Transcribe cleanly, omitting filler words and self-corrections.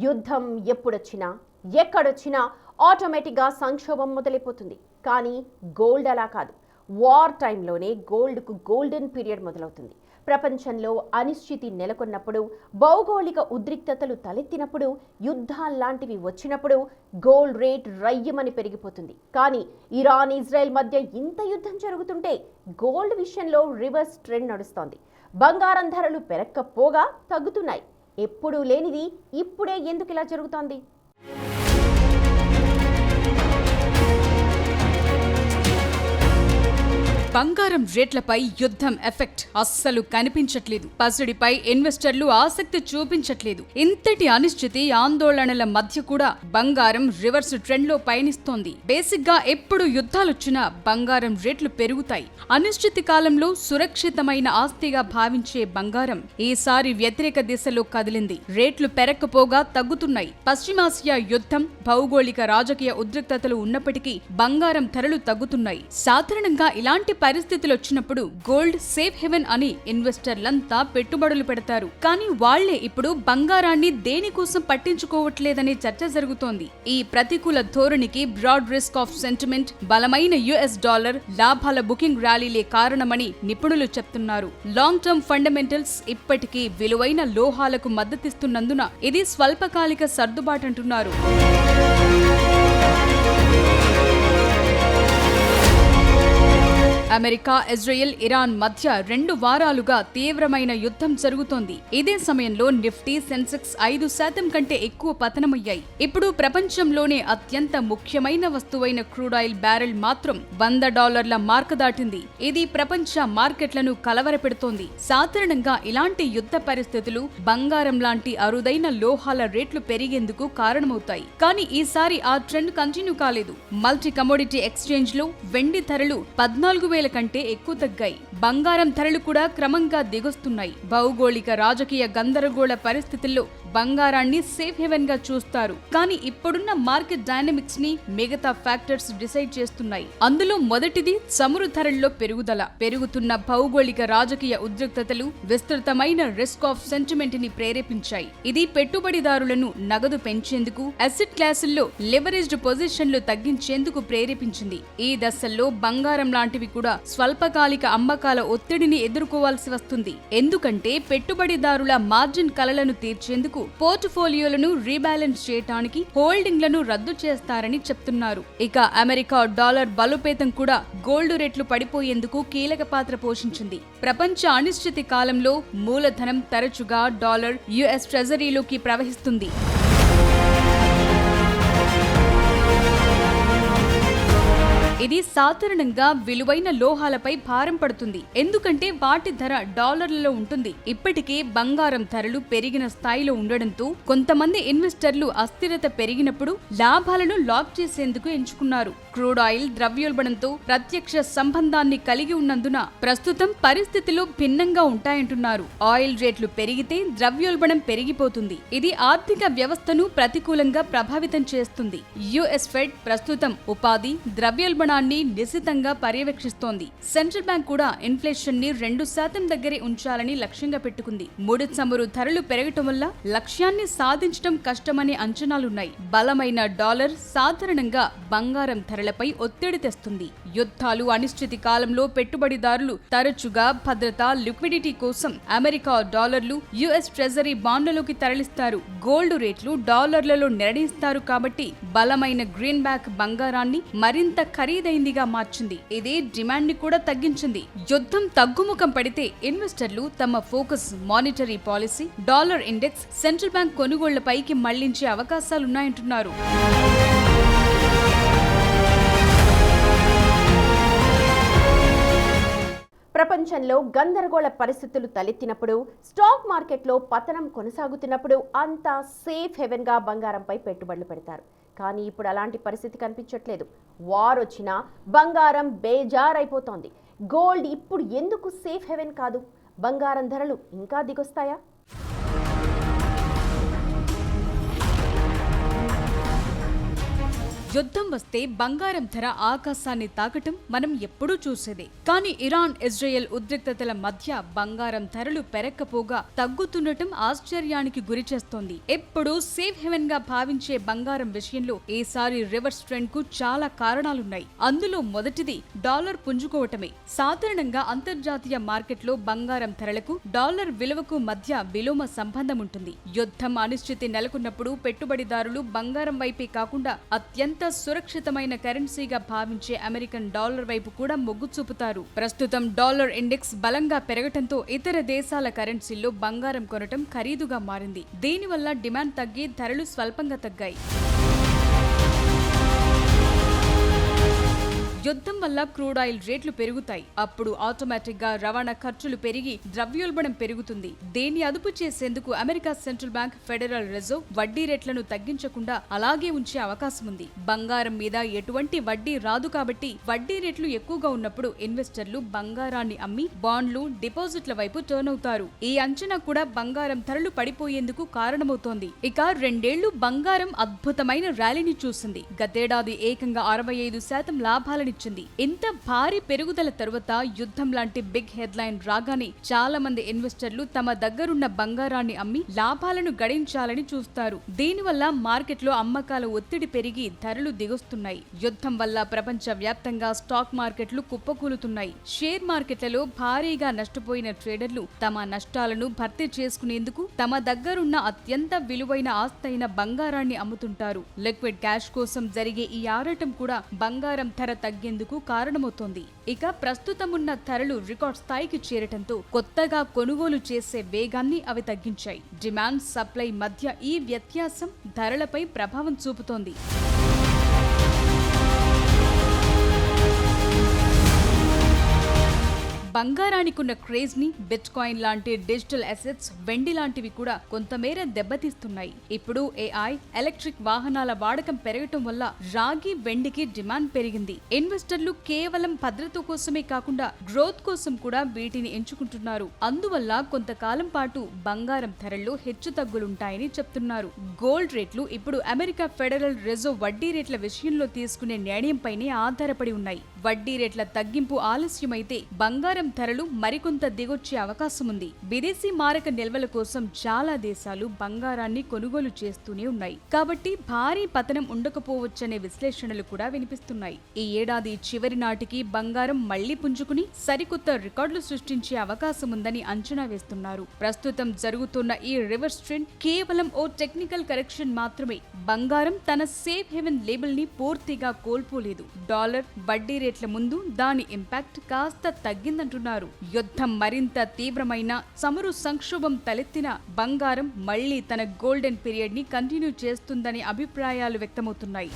యుద్ధం ఎప్పుడొచ్చినా ఎక్కడొచ్చినా ఆటోమేటిక్గా సంక్షోభం మొదలైపోతుంది. కానీ గోల్డ్ అలా కాదు. వార్ టైంలోనే గోల్డ్కు గోల్డెన్ పీరియడ్ మొదలవుతుంది. ప్రపంచంలో అనిశ్చితి నెలకొన్నప్పుడు, భౌగోళిక ఉద్రిక్తతలు తలెత్తినప్పుడు, యుద్ధాల్లాంటివి వచ్చినప్పుడు గోల్డ్ రేట్ రయ్యమని పెరిగిపోతుంది. కానీ ఇరాన్ ఇజ్రాయెల్ మధ్య ఇంత యుద్ధం జరుగుతుంటే గోల్డ్ విషయంలో రివర్స్ ట్రెండ్ నడుస్తోంది. బంగారం ధరలు పెరక్కపోగా తగ్గుతున్నాయి. ఎప్పుడూ లేనిది ఇప్పుడే ఎందుకు ఇలా జరుగుతోంది? బంగారం రేట్లపై యుద్ధం ఎఫెక్ట్ అస్సలు కనిపించట్లేదు. పసిడిపై ఇన్వెస్టర్లు ఆసక్తి చూపించట్లేదు. ఇంతటి అనిశ్చితి ఆందోళనల మధ్య కూడా బంగారం రివర్స్ ట్రెండ్ లో పయనిస్తోంది. బేసిక్ గా ఎప్పుడు యుద్ధాలొచ్చినా బంగారం రేట్లు పెరుగుతాయి. అనిశ్చితి కాలంలో సురక్షితమైన ఆస్తిగా భావించే బంగారం ఈసారి వ్యతిరేక దిశలో కదిలింది. రేట్లు పెరక్కపోగా తగ్గుతున్నాయి. పశ్చిమాసియా యుద్ధం, భౌగోళిక రాజకీయ ఉద్రిక్తతలు ఉన్నప్పటికీ బంగారం ధరలు తగ్గుతున్నాయి. సాధారణంగా ఇలాంటి పరిస్థితులు వచ్చినప్పుడు గోల్డ్ సేఫ్ హెవెన్ అని ఇన్వెస్టర్లంతా పెట్టుబడులు పెడతారు. కానీ వాళ్లే ఇప్పుడు బంగారాన్ని దేనికోసం పట్టించుకోవట్లేదనే చర్చ జరుగుతోంది. ఈ ప్రతికూల ధోరణికి బ్రాడ్ రిస్క్ ఆఫ్ సెంటిమెంట్, బలమైన యుఎస్ డాలర్, లాభాల బుకింగ్ ర్యాలీలే కారణమని నిపుణులు చెప్తున్నారు. లాంగ్ టర్మ్ ఫండమెంటల్స్ ఇప్పటికీ విలువైన లోహాలకు మద్దతిస్తున్నందున ఇది స్వల్పకాలిక సర్దుబాటంటున్నారు. అమెరికా, ఇజ్రాయెల్, ఇరాన్ మధ్య 2 వారాలుగా తీవ్రమైన యుద్ధం జరుగుతోంది. ఇదే సమయంలో నిఫ్టీ, సెన్సెక్స్ 5% కంటే ఎక్కువ పతనమయ్యాయి. ఇప్పుడు ప్రపంచంలోనే అత్యంత ముఖ్యమైన వస్తువైన క్రూడ్ ఆయిల్ బ్యారెల్ మాత్రం $100 మార్క్ దాటింది. ఇది ప్రపంచ మార్కెట్లను కలవరపెడుతోంది. సాధారణంగా ఇలాంటి యుద్ధ పరిస్థితులు బంగారం లాంటి అరుదైన లోహాల రేట్లు పెరిగేందుకు కారణమవుతాయి. కానీ ఈసారి ఆ ట్రెండ్ కంటిన్యూ కాలేదు. మల్టీ కమోడిటీ ఎక్స్చేంజ్ లో వెండి ధరలు 14,000 కంటే ఎక్కువ తగ్గాయి. బంగారం ధరలు కూడా క్రమంగా దిగొస్తున్నాయి. భౌగోళిక రాజకీయ గందరగోళ పరిస్థితుల్లో బంగారాన్ని సేఫ్ హెవెన్ గా చూస్తారు. కానీ ఇప్పుడున్న మార్కెట్ డైనమిక్స్ ని మిగతా ఫ్యాక్టర్స్ డిసైడ్ చేస్తున్నాయి. అందులో మొదటిది చమురు ధరల్లో పెరుగుదల. పెరుగుతున్న భౌగోళిక రాజకీయ ఉద్రిక్తతలు విస్తృతమైన రిస్క్ ఆఫ్ సెంటిమెంట్ ని ప్రేరేపించాయి. ఇది పెట్టుబడిదారులను నగదు పెంచేందుకు, అసెట్ క్లాసుల్లో లెవరేజ్డ్ పొజిషన్లు తగ్గించేందుకు ప్రేరేపించింది. ఈ దశల్లో బంగారం లాంటివి కూడా స్వల్పకాలిక అమ్మకాల ఒత్తిడిని ఎదుర్కోవాల్సి వస్తుంది. ఎందుకంటే పెట్టుబడిదారుల మార్జిన్ కలలను తీర్చేందుకు పోర్ట్ఫోలియోలను రీబ్యాలెన్స్ చేయడానికి హోల్డింగ్లను రద్దు చేస్తారని చెప్తున్నారు. ఇక అమెరికా డాలర్ బలోపేతం కూడా గోల్డ్ రేట్లు పడిపోయేందుకు కీలక పాత్ర పోషించింది. ప్రపంచ అనిశ్చితి కాలంలో మూలధనం తరచుగా డాలర్, యుఎస్ ట్రెజరీలోకి ప్రవహిస్తుంది. ఇది సాధారణంగా విలువైన లోహాలపై భారం పడుతుంది. ఎందుకంటే వాటి ధర డాలర్లలో ఉంటుంది. ఇప్పటికే బంగారం ధరలు పెరిగిన స్థాయిలో ఉండడంతో కొంతమంది ఇన్వెస్టర్లు అస్థిరత పెరిగినప్పుడు లాభాలను లాక్ చేసేందుకు ఎంచుకున్నారు. క్రూడ్ ఆయిల్ ద్రవ్యోల్బణంతో ప్రత్యక్ష సంబంధాన్ని కలిగి ఉన్నందున ప్రస్తుతం పరిస్థితులు భిన్నంగా ఉంటాయంటున్నారు. ఆయిల్ రేట్లు పెరిగితే ద్రవ్యోల్బణం పెరిగిపోతుంది. ఇది ఆర్థిక వ్యవస్థను ప్రతికూలంగా ప్రభావితం చేస్తుంది. యుఎస్ ఫెడ్ ప్రస్తుతం ఉపాధి, ద్రవ్యోల్బణం నిశితంగా పర్యవేక్షిస్తోంది. సెంట్రల్ బ్యాంక్ కూడా ఇన్ఫ్లేషన్ ని 2% దగ్గరే ఉంచాలని లక్ష్యంగా పెట్టుకుంది. ముడి చమురు ధరలు పెరగటం వల్ల లక్ష్యాన్ని సాధించడం కష్టమనే అంచనాలున్నాయి. బలమైన డాలర్ సాధారణంగా బంగారం ధరలపై ఒత్తిడి తెస్తుంది. యుద్ధాలు, అనిశ్చితి కాలంలో పెట్టుబడిదారులు తరచుగా భద్రత, లిక్విడిటీ కోసం అమెరికా డాలర్లు, యుఎస్ ట్రెజరీ బాండ్లలోకి తరలిస్తారు. గోల్డ్ రేట్లు డాలర్లలో నిర్ణయిస్తారు కాబట్టి బలమైన గ్రీన్ బ్యాక్ బంగారాన్ని మరింత ఖరీదైందిగా మార్చింది. ఇదే డిమాండ్ ని కూడా తగ్గించింది. యుద్ధం తగ్గుముఖం పడితే ఇన్వెస్టర్లు తమ focus monetary policy, dollar index, central bank కొనుగోళ్లపైకి మళ్లించే అవకాశాలున్నాయంటున్నారు. ప్రపంచంలో గందరగోళ పరిస్థితులు తలెత్తినప్పుడు, స్టాక్ మార్కెట్లో పతనం కొనసాగుతున్నప్పుడు అంతా సేఫ్ హెవెన్గా బంగారంపై పెట్టుబడులు పెడతారు. కానీ ఇప్పుడు అలాంటి పరిస్థితి కనిపించట్లేదు. వార్ వచ్చినా బంగారం బేజారైపోతోంది. గోల్డ్ ఇప్పుడు ఎందుకు సేఫ్ హెవెన్ కాదు? బంగారం ధరలు ఇంకా దిగొస్తాయా? యుద్ధం వస్తే బంగారం ధర ఆకాశాన్ని తాకటం మనం ఎప్పుడూ చూసేదే. కానీ ఇరాన్ ఇజ్రాయెల్ ఉద్రిక్తతల మధ్య బంగారం ధరలు పెరక్కపోగా తగ్గుతుండటం ఆశ్చర్యానికి గురిచేస్తోంది. ఎప్పుడూ సేఫ్ హెవెన్ గా భావించే బంగారం విషయంలో ఈసారి రివర్స్ ట్రెండ్ కు చాలా కారణాలున్నాయి. అందులో మొదటిది డాలర్ పుంజుకోవటమే. సాధారణంగా అంతర్జాతీయ మార్కెట్లో బంగారం ధరలకు డాలర్ విలువకు మధ్య విలోమ సంబంధం ఉంటుంది. యుద్ధం అనిశ్చితి నెలకొన్నప్పుడు పెట్టుబడిదారులు బంగారం వైపే కాకుండా అత్యంత సురక్షితమైన కరెన్సీగా భావించే అమెరికన్ డాలర్ వైపు కూడా మొగ్గు చూపుతారు. ప్రస్తుతం డాలర్ ఇండెక్స్ బలంగా పెరగటంతో ఇతర దేశాల కరెన్సీల్లో బంగారం కొనటం ఖరీదుగా మారింది. దీనివల్ల డిమాండ్ తగ్గి ధరలు స్వల్పంగా తగ్గాయి. యుద్ధం వల్ల క్రూడ్ ఆయిల్ రేట్లు పెరుగుతాయి. అప్పుడు ఆటోమేటిక్ గా రవాణా ఖర్చులు పెరిగి ద్రవ్యోల్బణం పెరుగుతుంది. దీన్ని అదుపు చేసేందుకు America central bank federal reserve వడ్డీ రేట్లను తగ్గించకుండా అలాగే ఉంచే అవకాశం ఉంది. బంగారం మీద ఎటువంటి వడ్డీ రాదు కాబట్టి వడ్డీ రేట్లు ఎక్కువగా ఉన్నప్పుడు ఇన్వెస్టర్లు బంగారాన్ని అమ్మి బాండ్లు, డిపాజిట్ల వైపు టర్న్ అవుతారు. ఈ అంచనా కూడా బంగారం ధరలు పడిపోయేందుకు కారణమవుతోంది. ఇక 2 ఏళ్లు బంగారం అద్భుతమైన ర్యాలీని చూసింది. గతేడాది ఏకంగా 65% లాభాలని. ఇంత భారీ పెరుగుదల తరువాత యుద్ధం లాంటి బిగ్ హెడ్లైన్ రాగానే చాలా మంది ఇన్వెస్టర్లు తమ దగ్గరున్న బంగారాన్ని అమ్మి లాభాలను గడించాలని చూస్తారు. దీనివల్ల మార్కెట్లో అమ్మకాల ఒత్తిడి పెరిగి ధరలు దిగొస్తున్నాయి. యుద్ధం వల్ల ప్రపంచ వ్యాప్తంగా స్టాక్ మార్కెట్లు కుప్పకూలుతున్నాయి. షేర్ మార్కెట్లలో భారీగా నష్టపోయిన ట్రేడర్లు తమ నష్టాలను భర్తీ చేసుకునేందుకు తమ దగ్గరున్న అత్యంత విలువైన ఆస్తైన బంగారాన్ని అమ్ముతుంటారు. లిక్విడ్ క్యాష్ కోసం జరిగే ఈ ఆరాటం కూడా బంగారం ధర తగ్గేందుకు కారణమవుతోంది. ఇక ప్రస్తుతం ఉన్న ధరలు రికార్డ్ స్థాయికి చేరటంతో కొత్తగా కొనుగోలు చేసే వేగాన్ని అవి తగ్గించాయి. డిమాండ్, సప్లై మధ్య ఈ వ్యత్యాసం ధరలపై ప్రభావం చూపుతోంది. బంగారానికున్న క్రేజ్ ని బిట్ కాయిన్ లాంటి డిజిటల్ అసెట్స్, వెండి లాంటివి కూడా కొంతమేర దెబ్బతీస్తున్నాయి. ఇప్పుడు ఏఐ, ఎలక్ట్రిక్ వాహనాల వాడకం పెరగటం వల్ల రాగి, వెండికి డిమాండ్ పెరిగింది. ఇన్వెస్టర్లు కేవలం భద్రత కోసమే కాకుండా గ్రోత్ కోసం కూడా వీటిని ఎంచుకుంటున్నారు. అందువల్ల కొంతకాలం పాటు బంగారం ధరల్లో హెచ్చుతగ్గులుంటాయని చెప్తున్నారు. గోల్డ్ రేట్లు ఇప్పుడు అమెరికా ఫెడరల్ రిజర్వ్ వడ్డీ రేట్ల విషయంలో తీసుకునే నిర్ణయంపైనే ఆధారపడి ఉన్నాయి. వడ్డీ రేట్ల తగ్గింపు ఆలస్యమైతే బంగారం ధరలు మరికొంత దిగొచ్చే అవకాశం ఉంది. విదేశీ మారక నిల్వల కోసం చాలా దేశాలు బంగారాన్ని కొనుగోలు చేస్తూనే ఉన్నాయి. కాబట్టి భారీ పతనం ఉండకపోవచ్చనే విశ్లేషణలు కూడా వినిపిస్తున్నాయి. ఈ ఏడాది చివరి నాటికి బంగారం మళ్లీ పుంజుకుని సరికొత్త రికార్డులు సృష్టించే అవకాశం ఉందని అంచనా వేస్తున్నారు. ప్రస్తుతం జరుగుతున్న ఈ రివర్స్ ట్రెండ్ కేవలం ఓ టెక్నికల్ కరెక్షన్ మాత్రమే. బంగారం తన సేఫ్ హెవెన్ లేబుల్ ని పూర్తిగా కోల్పోలేదు. డాలర్, వడ్డీ రేట్ల ముందు దాని ఇంపాక్ట్ కాస్త తగ్గిందంటున్నారు. యుద్ధం మరింత తీవ్రమైన, చమురు సంక్షోభం తలెత్తిన బంగారం మళ్లీ తన గోల్డెన్ పీరియడ్ ని కంటిన్యూ చేస్తుందని అభిప్రాయాలు వ్యక్తమవుతున్నాయి.